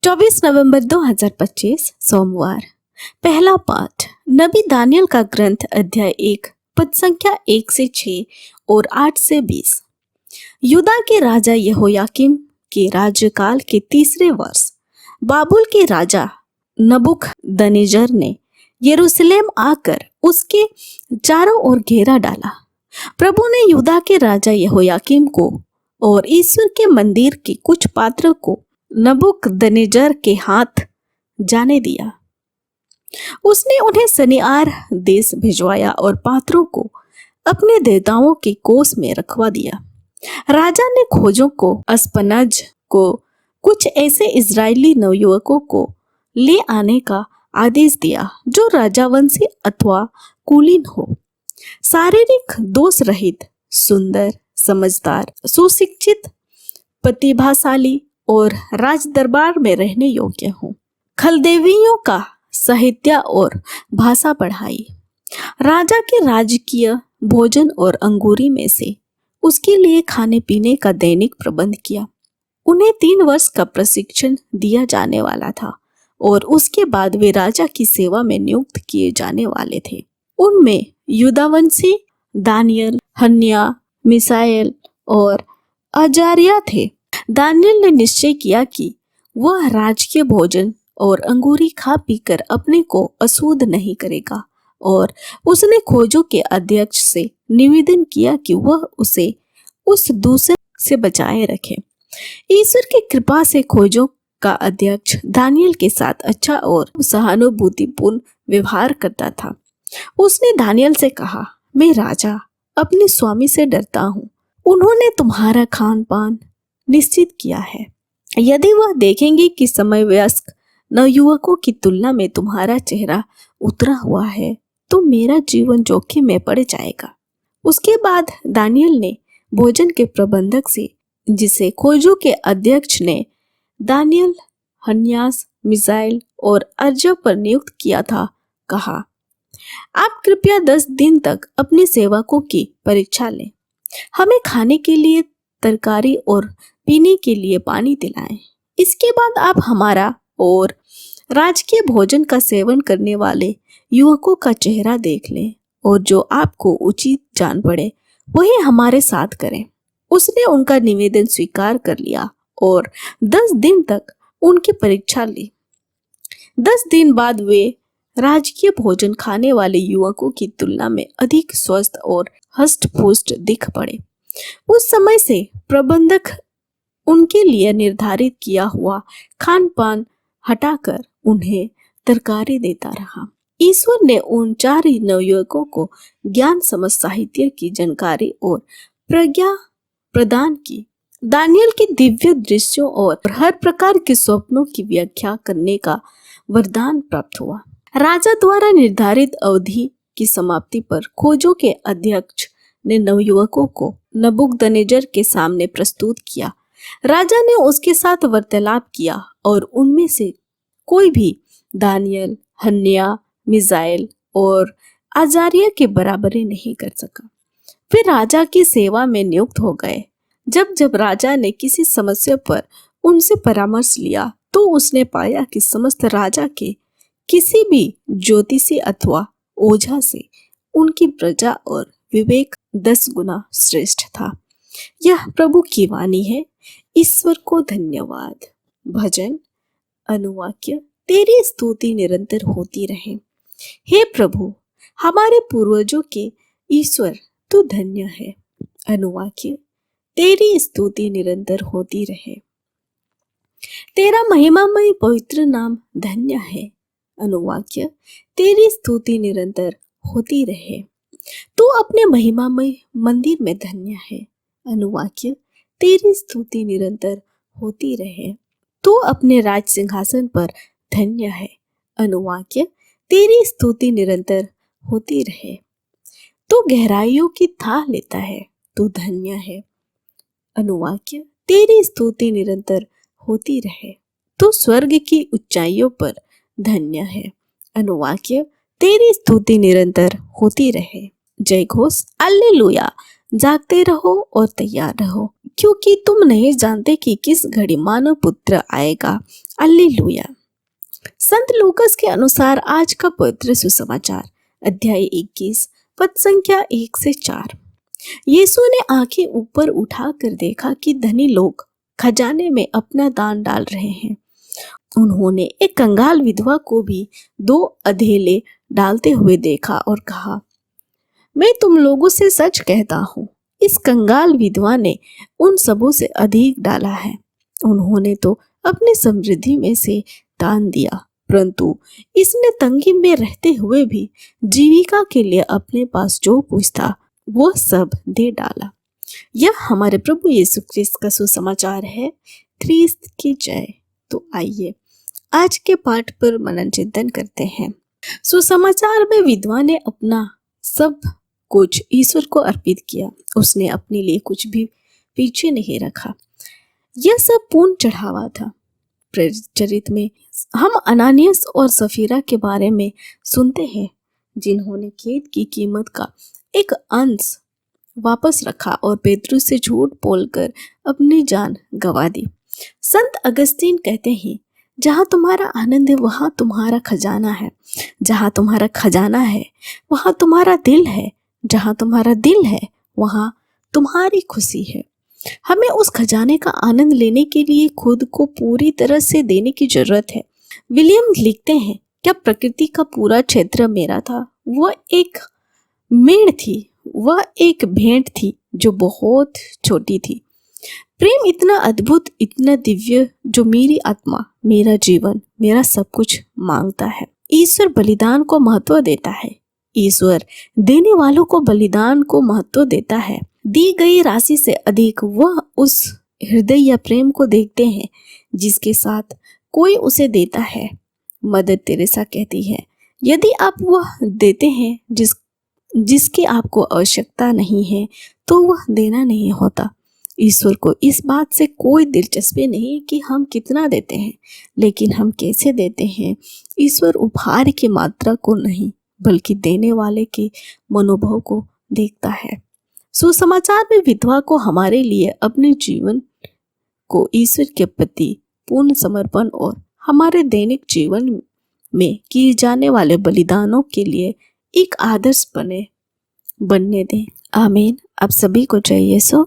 24 नवंबर 2025 सोमवार। पहला पाठ नबी दानियल का ग्रंथ अध्याय 1 पद संख्या 1 से 6 और 8 से 20। यूदा के राजा यहोयाकीम के राज्यकाल के तीसरे वर्ष बाबुल के राजा नबूकदनेस्सर ने यरूशलेम आकर उसके चारों ओर घेरा डाला। प्रभु ने यूदा के राजा यहोयाकीम को और ईश्वर के मंदिर के कुछ पात्रों को नबूकदनेस्सर के हाथ जाने दिया। उसने उन्हें सनिआर देश भिजवाया और पात्रों को अपने देवताओं के कोष में रखवा दिया। राजा ने खोजों को अस्पनज को कुछ ऐसे इजरायली नवयुवकों को ले आने का आदेश दिया जो राजावंशी अथवा कुलीन हो, शारीरिक दोष रहित, सुंदर, समझदार, सुशिक्षित, प्रतिभाशाली और राज दरबार में रहने योग्य हो, खलदेवियों का साहित्य और भाषा पढ़ाई। राजा के राजकीय भोजन और अंगूरी में से उसके लिए खाने पीने का दैनिक प्रबंध किया। उन्हें 3 वर्ष का प्रशिक्षण दिया जाने वाला था और उसके बाद वे राजा की सेवा में नियुक्त किए जाने वाले थे। उनमें यूदावंशी दानियल, हन्निया, मिसाएल और अजारिया थे। दानियल ने निश्चय किया कि वह राजकीय भोजन और अंगूरी खा पीकर अपने को अशुद्ध नहीं करेगा और उसने खोजों के अध्यक्ष से निवेदन किया कि वह उसे उस दूसरे से बचाए रखे। ईश्वर की कृपा से खोजों का अध्यक्ष दानियल के साथ अच्छा और सहानुभूतिपूर्ण व्यवहार करता था। उसने दानियल से कहा, मैं राजा अपने स्वामी से डरता हूँ। उन्होंने तुम्हारा खान पान निश्चित किया है। यदि वह देखेंगे कि समय वयस्क नवयुवकों की तुलना में तुम्हारा चेहरा उतरा हुआ है तो मेरा जीवन जोखिम में पड़ जाएगा। उसके बाद दानियल ने भोजन के प्रबंधक से, जिसे खोजों के अध्यक्ष ने दानियल, हन्यास, मिसाएल और अर्जा पर नियुक्त किया था, कहा, आप कृपया 10 दिन तक अपने सेवकों की परीक्षा लें। हमें खाने के लिए तरकारी और पीने के लिए पानी दिलाएं। इसके बाद आप हमारा और राजकीय भोजन का सेवन करने वाले युवकों का चेहरा देख लें और जो आपको उचित जान पड़े वही हमारे साथ करें। उसने उनका निवेदन स्वीकार कर लिया और 10 दिन तक उनकी परीक्षा ली। 10 दिन बाद वे राजकीय भोजन खाने वाले युवकों की तुलना में अधिक स्वस्थ और हष्ट-पुष्ट दिख पड़े। उस समय से प्रबंधक उनके लिए निर्धारित किया हुआ खान पान हटाकर उन्हें तरकारी देता रहा। ईश्वर ने उन 4 नवयुवकों को ज्ञान, समझ, साहित्य की जानकारी और प्रज्ञा प्रदान की। दानियल के दिव्य दृश्यों और हर प्रकार के स्वप्नों की व्याख्या करने का वरदान प्राप्त हुआ। राजा द्वारा निर्धारित अवधि की समाप्ति पर खोजों के अध्यक्ष ने नवयुवकों को नबूकदनेस्सर के सामने प्रस्तुत किया। राजा ने उसके साथ वार्तालाप किया और उनमें से कोई भी दानियल, हन्निया, मिसाएल और अजारिया के बराबरी नहीं कर सका। वे राजा की सेवा में नियुक्त हो गए। जब जब राजा ने किसी समस्या पर उनसे परामर्श लिया तो उसने पाया कि समस्त राजा के किसी भी ज्योतिषी अथवा ओझा से उनकी प्रजा और विवेक 10 गुना श्रेष्ठ था। यह प्रभु की वाणी है। ईश्वर को धन्यवाद। भजन अनुवाक्य, तेरी स्तुति निरंतर होती रहे। हे प्रभु, हमारे पूर्वजों के ईश्वर तू धन्य है। अनुवाक्य, तेरी स्तुति निरंतर होती रहे। तेरा महिमामय पवित्र नाम धन्य है। अनुवाक्य, तेरी स्तुति निरंतर होती रहे। तू अपने महिमामय मंदिर में धन्य है। अनुवाक्य, तेरी स्तुति निरंतर होती रहे। तू अपने राज सिंहासन पर धन्य है। अनुवाक्य, तेरी स्तुति निरंतर होती रहे। तू गहराइयों की थाह लेता है, तू धन्य है। अनुवाक्य, तेरी स्तुति निरंतर होती रहे। तू स्वर्ग की ऊंचाइयों पर धन्य है। अनुवाक्य, तेरी स्तुति निरंतर होती रहे। जय घोष हालेलुया। जागते रहो और तैयार रहो, क्योंकि तुम नहीं जानते कि किस घड़ी मानव पुत्र आएगा। हालेलुया। संत लूकास के अनुसार आज का पवित्र सुसमाचार अध्याय 21 पद संख्या 1 से 4। यीशु ने आंखें ऊपर उठाकर देखा कि धनी लोग खजाने में अपना दान डाल रहे हैं। उन्होंने एक कंगाल विधवा को भी 2 अधेले डालते हुए देखा और कहा, मैं तुम लोगों से सच कहता हूँ, इस कंगाल विधवा ने उन सबों से अधिक डाला है। उन्होंने तो अपनी समृद्धि में से दान दिया, परंतु इसने तंगी में रहते हुए भी जीविका के लिए अपने पास जो कुछ था वो सब दे डाला। यह हमारे प्रभु यीशु ख्रिस्त का सुसमाचार है। ख्रिस्त की जय। तो आइए आज के पाठ पर मनन चिंतन करते हैं। सुसमाचार में विधवा ने अपना सब कुछ ईश्वर को अर्पित किया। उसने अपने लिए कुछ भी पीछे नहीं रखा। यह सब पूर्ण चढ़ावा था। चरित्र में हम अनानियास और सफीरा के बारे में सुनते हैं, जिन्होंने खेत की कीमत का एक अंश वापस रखा और पेतरुस से झूठ बोलकर अपनी जान गंवा दी। संत अगस्तीन कहते हैं, जहाँ तुम्हारा आनंद है वहाँ तुम्हारा खजाना है। जहाँ तुम्हारा खजाना है वहाँ तुम्हारा दिल है। जहाँ तुम्हारा दिल है वहाँ तुम्हारी खुशी है। हमें उस खजाने का आनंद लेने के लिए खुद को पूरी तरह से देने की जरूरत है। विलियम लिखते हैं, क्या प्रकृति का पूरा क्षेत्र मेरा था? वह एक मेड़ थी, वह एक भेंट थी जो बहुत छोटी थी। प्रेम इतना अद्भुत, इतना दिव्य, जो मेरी आत्मा, मेरा जीवन, मेरा सब कुछ मांगता है। ईश्वर बलिदान को महत्व देता है। ईश्वर देने वालों को बलिदान को महत्व देता है। दी गई राशि से अधिक वह उस हृदय या प्रेम को देखते हैं जिसके साथ कोई उसे देता है। मदर तेरेसा कहती है, यदि आप वह देते हैं जिसकी आपको आवश्यकता नहीं है तो वह देना नहीं होता। ईश्वर को इस बात से कोई दिलचस्पी नहीं कि हम कितना देते हैं, लेकिन हम कैसे देते हैं। ईश्वर उपहार की मात्रा को नहीं, बल्कि देने वाले के मनोभाव को देखता है। सुसमाचार में विधवा को हमारे लिए अपने जीवन को ईश्वर के प्रति पूर्ण समर्पण और हमारे दैनिक जीवन में किए जाने वाले बलिदानों के लिए एक आदर्श बनने दें। आमीन। आप सभी को जय यीशु।